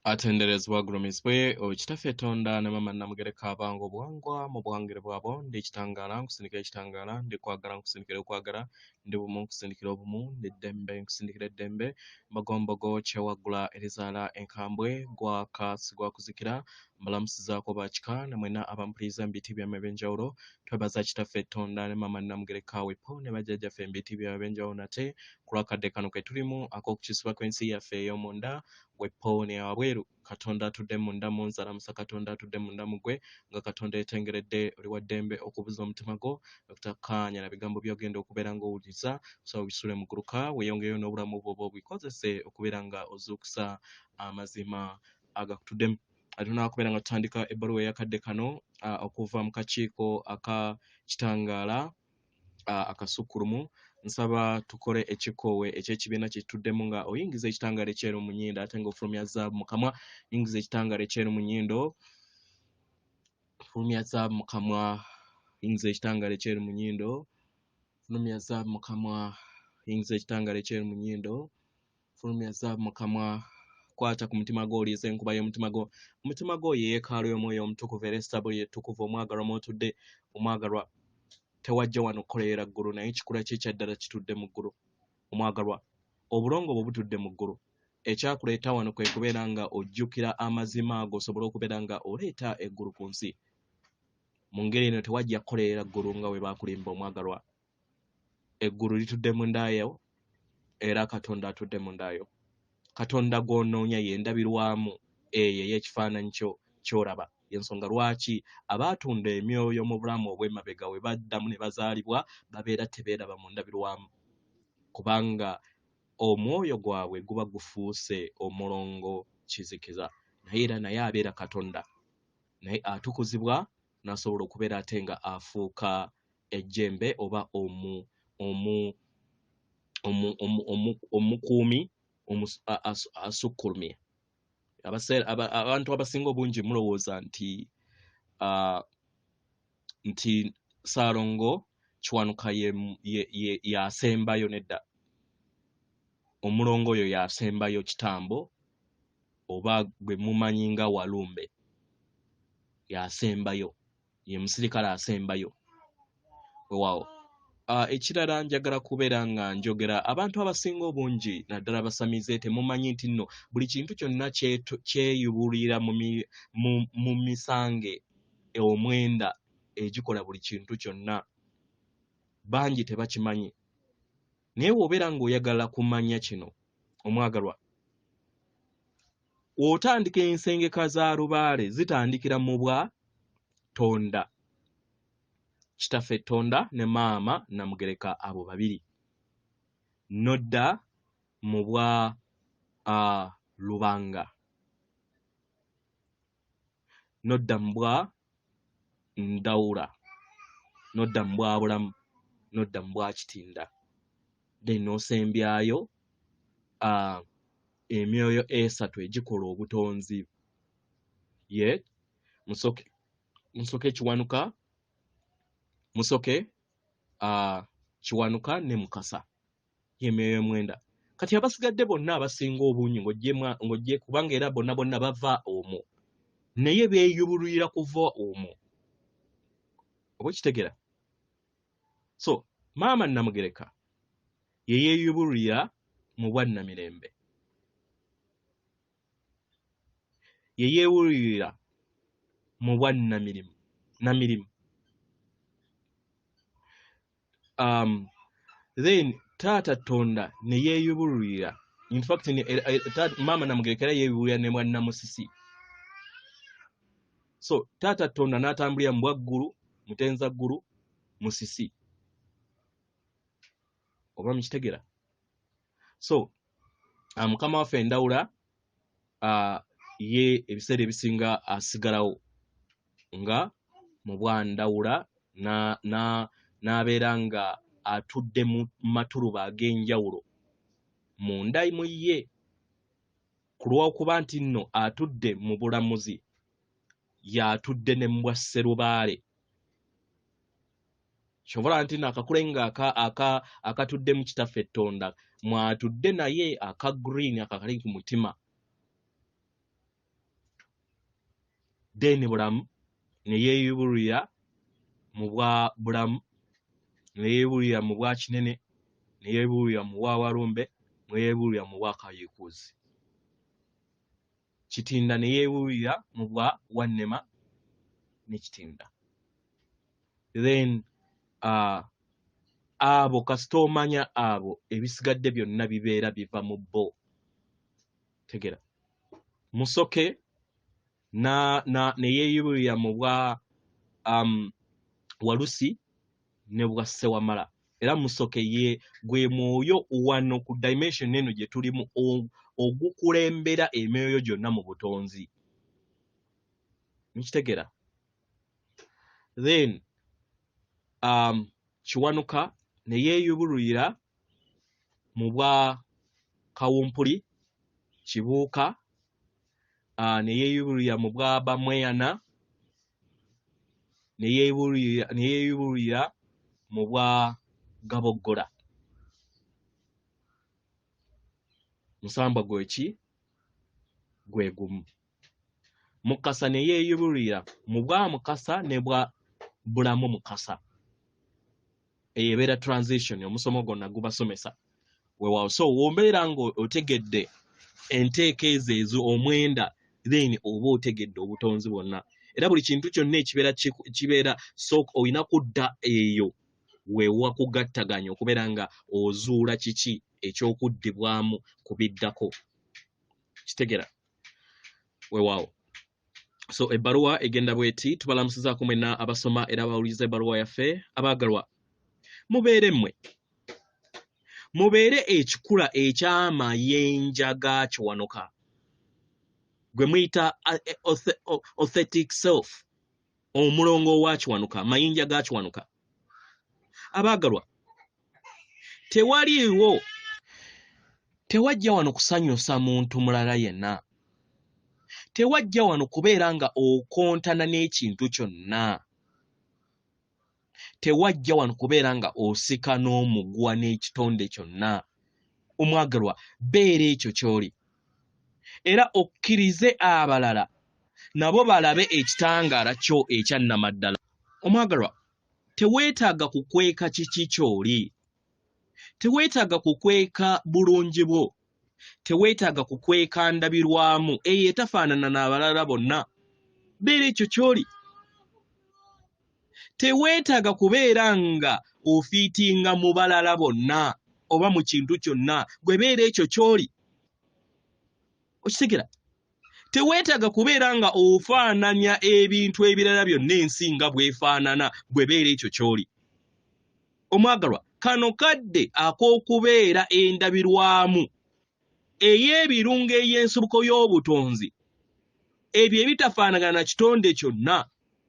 atenderezebwa gulumizibwe okitaffe Tonda ne mama Namugereka abange obuwangwa mu buwangire bwabo ndi ekitangala nkusindikira ekitangala ndi kwagala nkusindikira okwagala ndi bumu nkusindikira obumu ndi ddembe nkusindikira eddembe mbagombogo kyewaggula erizaala enkambwe gwakasi gwakuzikira mbalamusizaako bakika namwena abampuliriza mu biti byammwe ebyenjawulo twebaza kitaffe Tonda ne mama Namugereka wepo ne bajjajjaffe mu biti byammwe ebyenjawulo nate ku lwakadde kano ke tulimu ak'okukisibwa kw'ensi yaffe ey'omunda wepooni abweru Katonda atudde munda mu nzalamusa Katonda atudde munda mu ggwe nga Katonda yetengeredde oli wa ddembe okubuza omutima gwo okutakkaanya na bigambo by'ogenda okubeera ng'owuliriza so bisule mu gguluka weeyongereyo n'obulamu bwo obukozese okubeera nga ozuukusa amazima agakutuddemu tunaakubeera nga tutandika ebbaluwa ey'akadde kano okuva mu kakiiko Ak'Ekitangala akasukkulumu nsaba tukole ekikoowe eky'ekibiina kye tutuddemu nga oyingiza ekitangala ekyeru mu nnyindo ate nga ofulumya zaabu mu kamwa yingiza ekitangala ekyeru mu nnyindo fulumya zaabu mu kamwa yingiza ekitangala ekyeru mu nnyindo fulumya zaabu mu kamwa yingiza ekitangala ekyeru mu nnyindo fulumya zaabu mu kamwa kwata ku mutima gwo oliisa enkuba y'omutima gwo omutima gwo ye yeekaalu y'omwoyo omutukuvu era esitabo yetukuvu omwagalwa mwotudde omwagalwa tewajja wano kukolera ggulu naye kikula kye kyaddala kitudde mu ggulu omwagalwa obulongo bwe butudde mu ggulu ekyakuleeta wano kwe kubeera nga ojjukira amazima ago osobola okubeera nga oleeta eggulu ku nsi mu ngeri eno tewajja kukolera ggulu nga bwe baakulimba omwagalwa eggulu litudde mu ndaayo era Katonda atudde mu ndaayo Katonda gw'onoonya ye ndabirwamu eyo ey'ekifaananyi kyo ky'olaba y'ensonga lwaki abaatunda emyoyo mu bulamu obw'emabega we baddamu ne bazaalibwa babeera tebeeraba mu ndabirwamu kubanga omwoyo gwabwe guba gufuuse omulongo kizikiza naye era naye abeera Katonda naye atukuzibwa n'asobola okubeera ate nga afuuka ejjembe oba omukuumi asukkulumye abantu abasinga obungi mulowooza nti Salongo Kiwanuka yasembayo nedda omulongo oyo yasembayo Kitambo oba gwe mumanyi nga Walumbe yasembayo ye musirikale asembayo weewaawo ekirala njagala kubeera nga njogera abantu abasinga obungi naddala basamize temumanyi nti nno buli kintu kyonna kyeyubulira mu misange omwenda egikola buli kintu kyonna bangi tebakimanyi naye bw'obeera ng'oyagala kumanya kino omwagalwa otandika ensengeka za lubaale zitandikira mu bwa Tonda kitaffe Tonda ne maama Namugereka abo babiri nodda mu bwa Lubanga nodda mu bwa Ndawula nodda mu bwa Bulamu nodda mu bwa Kitinda then n'osembyayo emyoyo esatu egikola obutonzi ye musoke Kiwanuka musoke Kiwanuka ne Mukasa y'emyoyo mwenda kati abasigadde bonna abasinga obungi ng'ojje kubanga era bonna bava omwo naye beeyubulira kuva omwo oba kitegera so maama Namugereka ye yeeyubulira mu bwannamirembe ye yeewulira mu bwannamirimu then taata Tonda ne yeeyubulira in fact maama Namugereka era yeeyubulira ne bwannamusisi so taata Tonda n'atambulira mu bwaggulu mutenza ggulu musisi oba mukitegera so mukama waffe Ndawula ye ebiseera ebisinga asigalawo nga mu bwandawula n'abeera nga atudde mu matuluba ag'enjawulo munda mu ye ku lw'okuba nti nno atudde mu bulamuzi y'atudde ne mu bwa Sserubaale kyobola nti nakakule nga akatudde mu kitaffe Tonda mwatudde naye aka green akakali ku mutima then bulamu ne yeeyubulira mu bwa bulamu ne yeeyubulira mu bwa kinene ne yeeyubulira mu bwa walumbe ne yeeyubulira mu bwa kayiikuuzi Kitinda ne yeeyubulira mu bwa wannema ne Kitinda then abo kasita omanya abo ebisigadde byonna bibeera biva mu bo tegera Musoke ne yeeyubulira mu bwa Walusi ne bwa Ssewamala era Musoke ye gwe mwoyo wano ku dimension eno gye tulimu ogukulembera emyoyo gyonna mu butonzi Nkitegera then Kiwanuka ne yeeyubulira mu bwa Kawumpuli Kibuuka ne yeeyubulira mu bwa Bamweyana ne yeeyubulira mu bwa Gaboggola Musamba gweki gwe gumu Mukasa ne yeeyubulira mu bwa Mukasa ne bwa Bulamu Mukasa eyebeera transition omusomo gonna gubasomesa weewaawo so wombeera nga otegedde enteeka ezo omwenda then oba otegedde obutonzi bwonna era buli kintu kyonna ekibeera so olina kudda eyo weewa kugattaganya okubeera nga ozuula kiki ekyokuddibwamu kubiddako kitegera weewaawo so ebbaluwa egenda bweti tubalamusizaako mwenna abasoma era abawuliza ebbaluwa yaffe abaagalwa mubeere ekikula eky'amayenja ga Kiwanuka gwe muyita authentic self omulongo wa Kiwanuka mayinja ga Kiwanuka abaagalwa tewajja wano kusanyusa muntu mulala yenna tewajja wano kubeera nga okontana n'ekintu kyonna tewajja wano kubeera nga osika n'omugwa n'ekitonde kyonna omwagalwa beera ekyo ky'oli era okkirize abalala nabo balabe ekitangaala kyo ekyannamaddala omwagalwa teweetaaga kukweka kiki ky'oli teweetaaga kukweka bulungi bwo teweetaaga kukweka ndabirwamu eyo etafaanana n'abalala bonna beera ekyo ky'oli teweetaaga kubeera nga ofiitinga mu balala bonna oba mu kintu kyonna gwe beera ekyo ky'oli okitegera teweetaaga kubeera nga ofaananya ebintu ebirala byonna ensi nga bwefaanana gwe beera ekyo ky'oli omwagalwa kano kadde ak'okubeera endabirwamu ey'ebirungo ey'ensibuko y'obutonzi ebyo ebitafaanagana na kitonde kyonna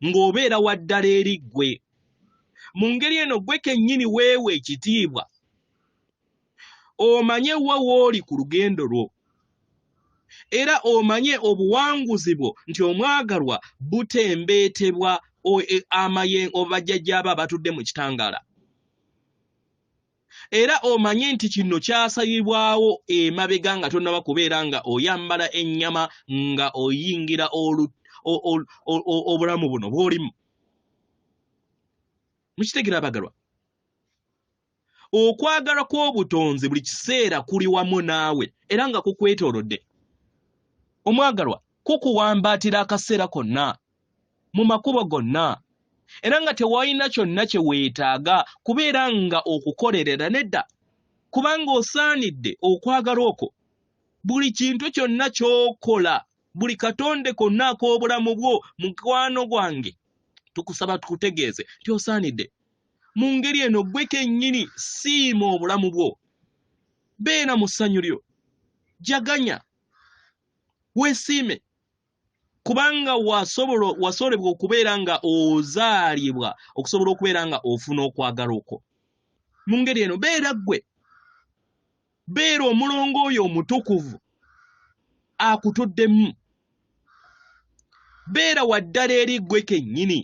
ng'obeera waddala eri ggwe mu ngeri eno ggwe kennyini weewe ekitiibwa omanye wa wooli ku lugendo lwo era omanye obuwanguzi bwo nti omwagalwa butembeetebwa bajjajjaabo abatudde mu kitangaala era omanye nti kino kyasayibwawo emabega nga tonnaba kubeera nga oyambala ennyama nga oyingira obulamu buno bw'olimu mukitegera abagalwa okwagalwa kw'obutonzi buli kiseera kuli wamu naawe era nga kukwetoolodde omwagalwa kukuwambaatira akaseera konna mu makubo gonna era nga tewalina kyonna kye weetaaga kubeera nga okukolerera nedda kubanga osaanidde okwagala okwo buli kintu kyonna ky'okola buli katonde konna ak'obulamu bwo mukwano gwange tukusaba tukutegeeze nti osaanidde mu ngeri eno ggwe kennyini siima obulamu bwo beera mu ssanyu lyo jaganya weesiime kubanga wasolebwa okubeera nga ozaalibwa okusobola okubeera nga ofuna okwagala okwo mu ngeri eno beera ggwe beera omulongo oyo omutukuvu akutuddemu beera waddala eri ggwe kennyini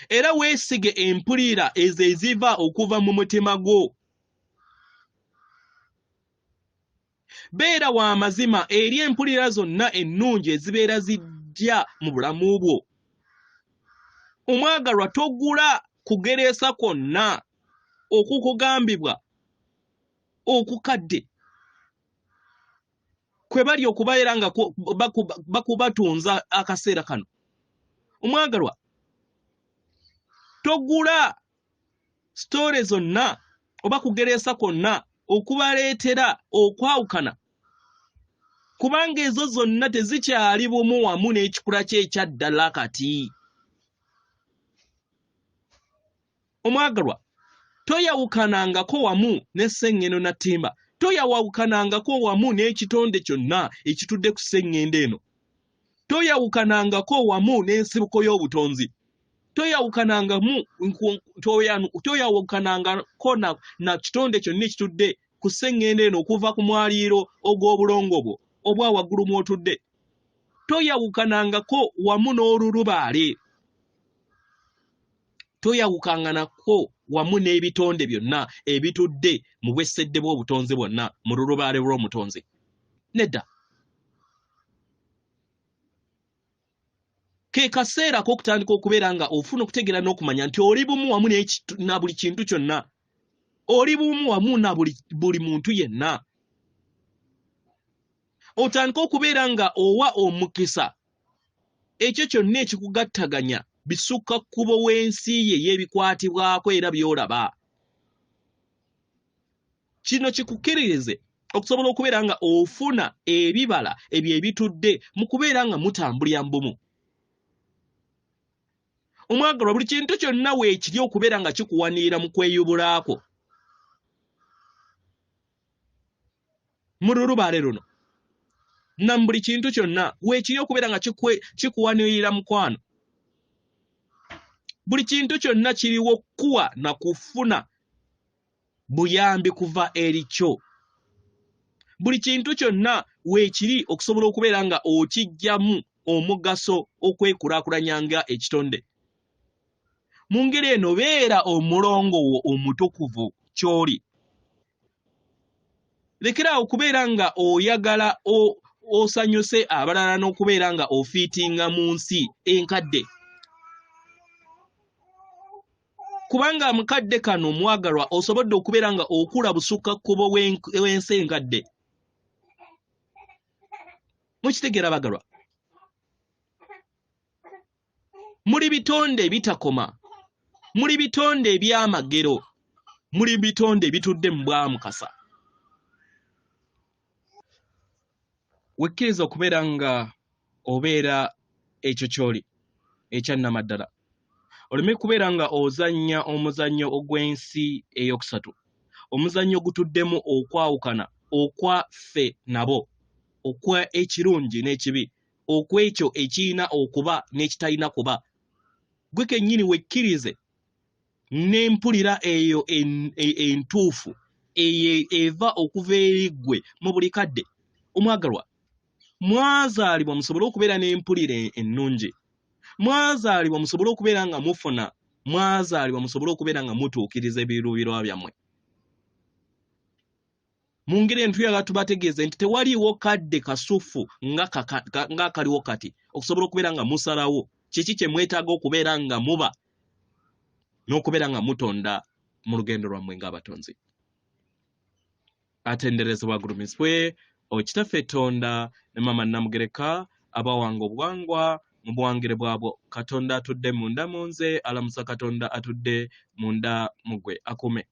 era weesige empulira ezo eziva okuva mu mutima gwo Beera wa mazima eri empulira zonna ennungi ezibeera zijja mu bulamu bwo. Omwagalwa togula kugereesa kwonna okukugambibwa okukadde kwe bali okubaera nga bakubatunza akaseera kano. Omwagalwa togula story zonna oba kugereesa kwonna okubaleetera okwawukana, kubanga ezo zonna tezikyali bumu wamu n'ekikula kye ekyaddala kati. Omwagalwa toyawukanangako wamu ne sseŋŋendo na ttimba, toyawukanangako wamu n'ekitonde kyonna ekitudde ku sseŋŋendo eno, toyawukanangako wamu n'ensibuko y'obutonzi, toyawukanangako na kitonde kyonna ekitudde ku sseŋŋendo eno okuva ku mwaliiro ogw'obulongo bwo obwa waggulu mw'otudde, toyawukanangako wamu n'olulubaale, toyawukanganako wamu n'ebitonde byonna ebitudde mu bwessedde bw'obutonzi bwonna mu lulubaale lw'omutonzi. Nedda. Ke kaseera k'okutandika okubeera nga ofuna okutegeera n'okumanya nti oli bumu wamu na buli kintu kyonna, oli bumu wamu na buli muntu yenna. Otandika okubeera nga owa omukisa ekyo kyonna ekikugattaganya bisukka kkubo w'ensi ye y'ebikwatibwako era by'olaba. Kino kikukkiririze okusobola okubeera nga ofuna ebibala ebyo ebitudde mu kubeera nga mutambulira mbumu. Omwagalwa buli kintu kyonna weekiri okubeera nga kikuwanirira mu kweyubulaako mu lulubaale luno, na buli kintu kyonna weekiri okubeera nga kikuwanirira mukwano. Buli kintu kyonna kiriwo kuwa na kufuna buyambi kuva eri kyo. Buli kintu kyonna weekiri okusobola okubeera nga okijjamu omugaso okwekulaakulanyanga ekitonde. Mu ngeri eno beera omulongo wo omutukuvu ky'oli. Lekeraawo okubeera nga oyagala osanyuse abalala n'okubeera nga ofiitinga mu nsi enkadde. Kubanga amukadde kano omwagalwa osobodde okubeera nga okula busukka kkubo w'ensi enkadde. Mukitegeera bagalwa? Muli bitonde ebitakoma, muli bitonde eby'amagero, muli bitonde ebitudde mu bwamukasa. Wekkiriza okubeera nga obeera ekyo ky'oli ekyannamaddala. Oleme kubeera nga ozannya omuzannyo ogw'ensi eyokusatu, omuzannyo gutuddemu okwawukana okwaffe nabo, okwa ekirungi n'ekibi, okwekyo ekirina okuba n'ekitalina kuba. Gwe kennyini wekkirize n'empulira eyo entuufu eva okuva eri ggwe mu buli kadde. Omwagalwa, mwazaalibwa musobole okubeera n'empulira ennungi. Mwazaalibwa musobole okubeera nga mufuna, mwazaalibwa musobole okubeera nga mutuukiriza ebiruubirirwa byammwe. Mu ngeri entuyagala tubategeeze nti tewaliiwo kadde kasufu ng'akaliwo kati okusobola okubeera nga musalawo kiki kye mwetaaga okubeera nga muba n'okubeera nga mutonda mu lugendo lwammwe ng'abatonzi. Atenderezebwa agulumizibwe Okitaffe Tonda ne Mama Namugereka abawanga obuwangwa mu buwangire bwabwo. Katonda atudde munda mu nze, alamusa Katonda atudde munda mu ggwe. Akume.